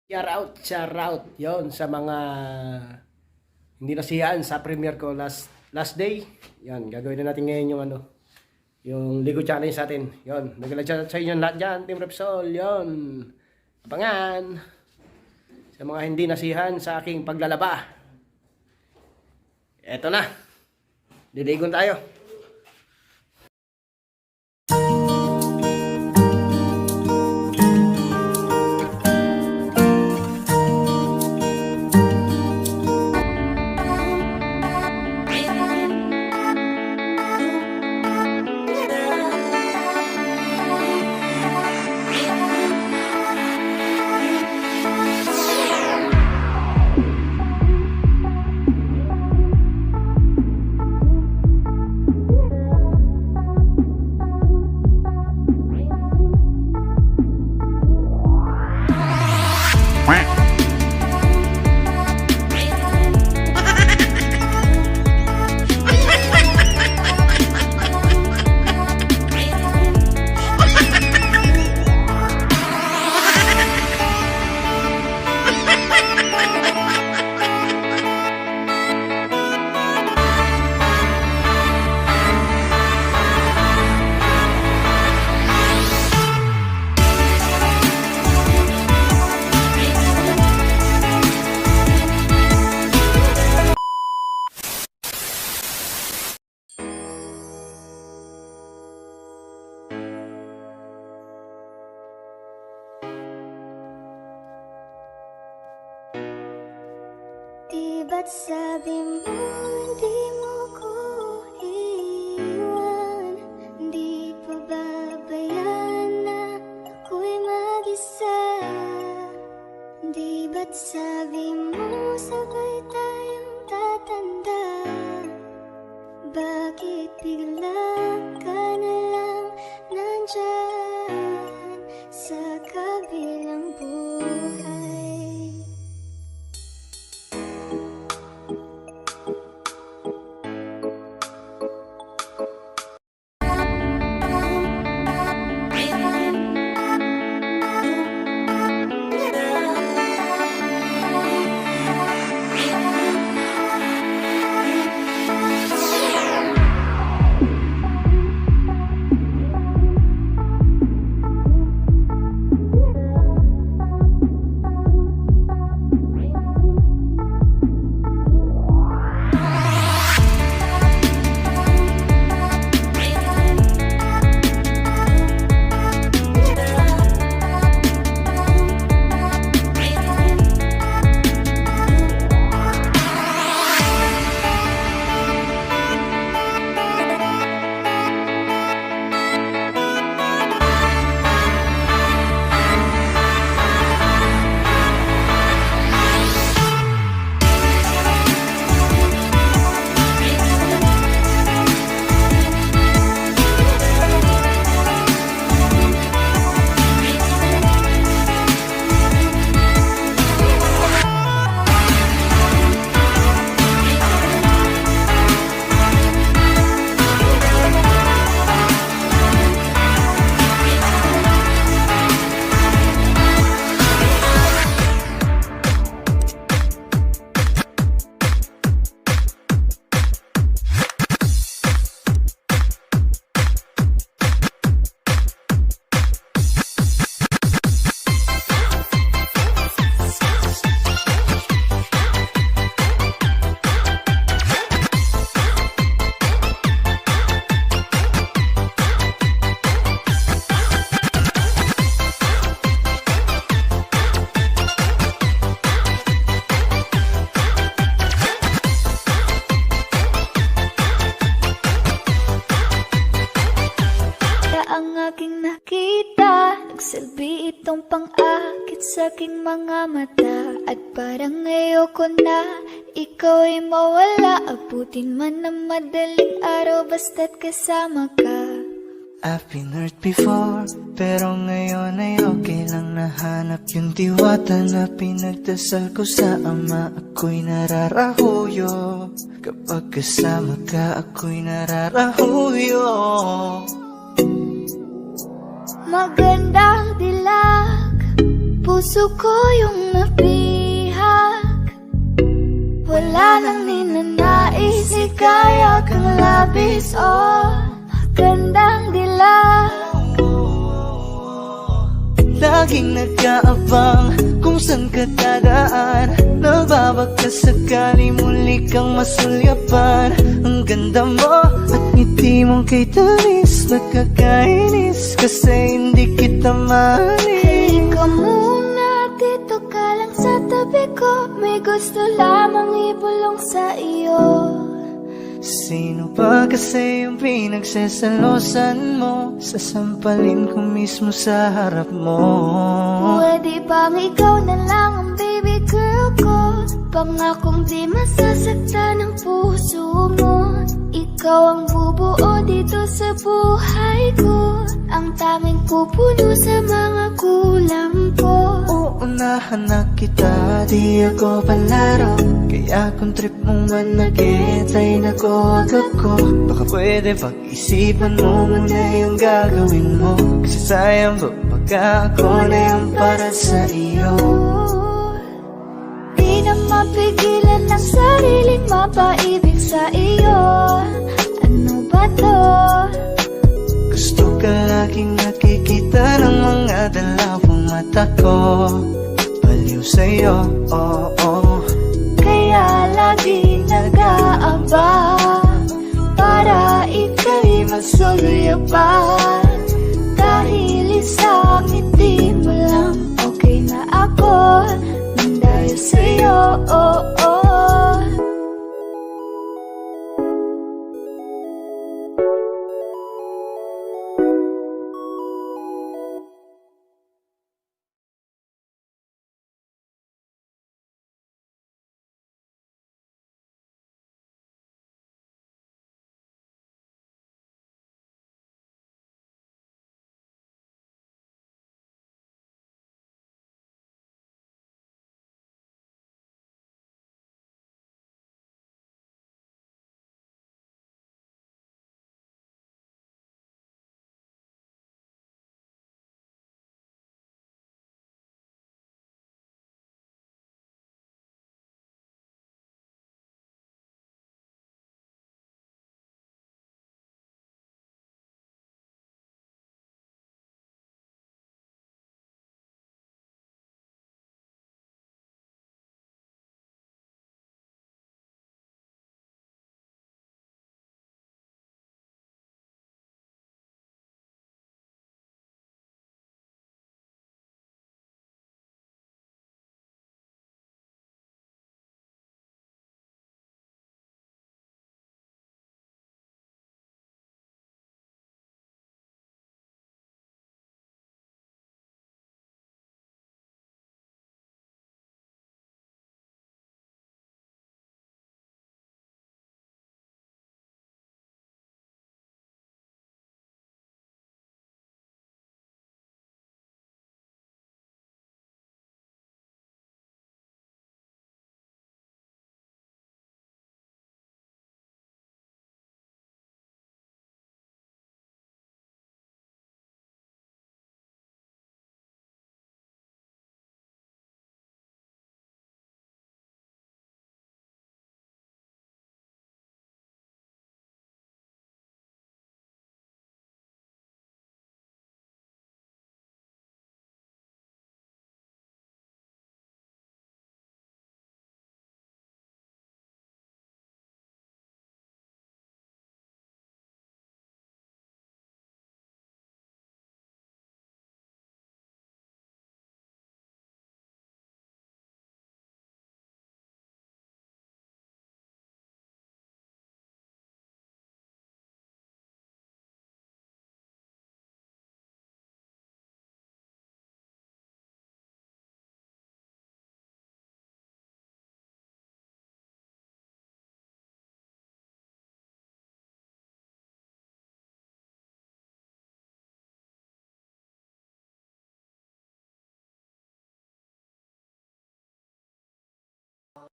Shout out yon sa mga hindi nasiyahan sa premiere ko last day. Yan, gagawin na natin ngayon yung yung Ligo Challenge sa atin. Yon, naglalagyan sa inyo lahat dyan, Team Repsol. Yon, abangan sa mga hindi nasiyahan sa aking paglalaba. Eto na, diligon tayo. Di ba't sabi mo hindi mo ko iwan? Di pa babayaan na ako'y mag-isa? Di ba't sabi mo sabay tayong tatanda? Bakit bigla ka na lang nandyan sa kabilang buhay? Nagsilbi itong pang-akit sa aking mga mata. At parang ayoko na ikaw ay mawala. Abutin man ng madaling araw basta't kasama ka. I've been hurt before, pero ngayon ay okay lang. Nahanap yung diwata na pinagdasal ko sa ama. Ako'y nararahuyo, kapag kasama ka ako'y nararahuyo. Magandang dilag, puso ko yung nabihag. Wala nang ninanais, ikaya kang labis. Oh, magandang dilag. Laging nag-aabang kung saan ka dadaan. Nagbabaka sakali muli kang masulyapan. Ang ganda mo at ngiti mong kay tamis. Nakakainis kasi hindi kita mahalin. Halika muna, dito ka lang sa tabi ko. May gusto lamang ibulong sa iyo. Sino ba kasi yung pinagsasalosan mo? Sasampalin ko mismo sa harap mo. Pwede bang ikaw na lang ang baby girl ko? Pangakong di masasaktan ang puso mo. Ikaw ang bubuo dito sa buhay ko. Ang tanging pupuno sa mga kulang ko. Uunahan na kita, di ako palaro. Kaya kung trip mong manakit ay nakuwag ako. Baka pwede pag-isipan mo muna yung gagawin mo. Kasi sayang ba baka ako na yung para sa iyo. Di na mapigilan ang sariling mapaibig sa iyo. Ano ba to? Gusto ka laging nakikita ng mga dalawang mata ko. Baliw sa'yo, oh, oh. Kaya lagi nag-aabang para ika'y masuluyapan. Dahil isang ngiti mo lang, okay na ako nang dahil sa'yo, oh, oh.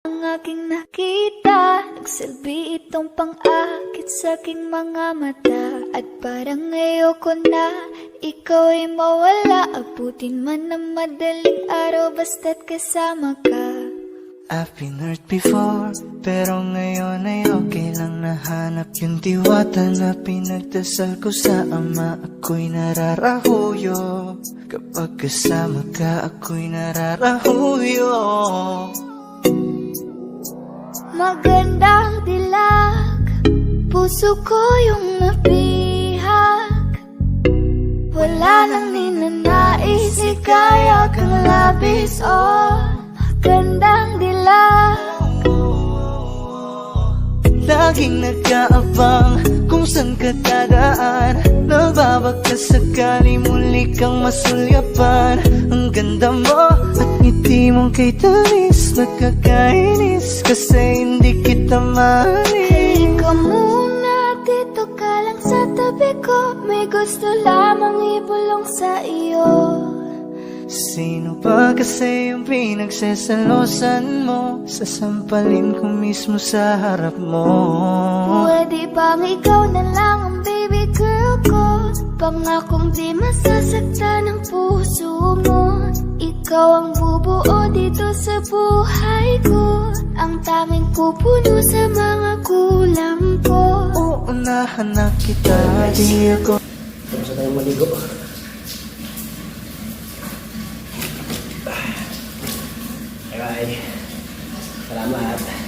Ang aking nakita, nagsilbi itong pang-akit sa aking mga mata. At parang ayoko na, ikaw ay mawala. Abutin man ng madaling araw basta't kasama ka. I've been hurt before, pero ngayon ay okay lang. Nahanap yung diwata na pinagdasal ko sa Ama. Ako'y nararahuyo, kapag kasama ka ako'y nararahuyo. Magandang dilag, puso ko yung napihag. Wala nang ninanais, ikaya kang labis. Oh, magandang dilag. Laging nag-aabang kung saan ka dadaan. Nagbabaka sakali muli kang masulyapan. Ang ganda mo at ngiti mong kay tamis. Nakakainis kasi hindi kita mahalin. Ikaw muna, dito ka lang sa tabi ko. May gusto lamang ibulong sa iyo. Sino ba kasi yung pinagsasalosan mo? Sasampalin ko mismo sa harap mo. Pwede bang ikaw na lang ang baby girl ko? Pangakong di masasaktan ang puso mo. Ikaw ang bubuo dito sa buhay ko. Ang tanging pupuno sa mga kulang ko. Uunahan na kita, di ako. Tapos na tayong maligo. Bye-bye. Salamat.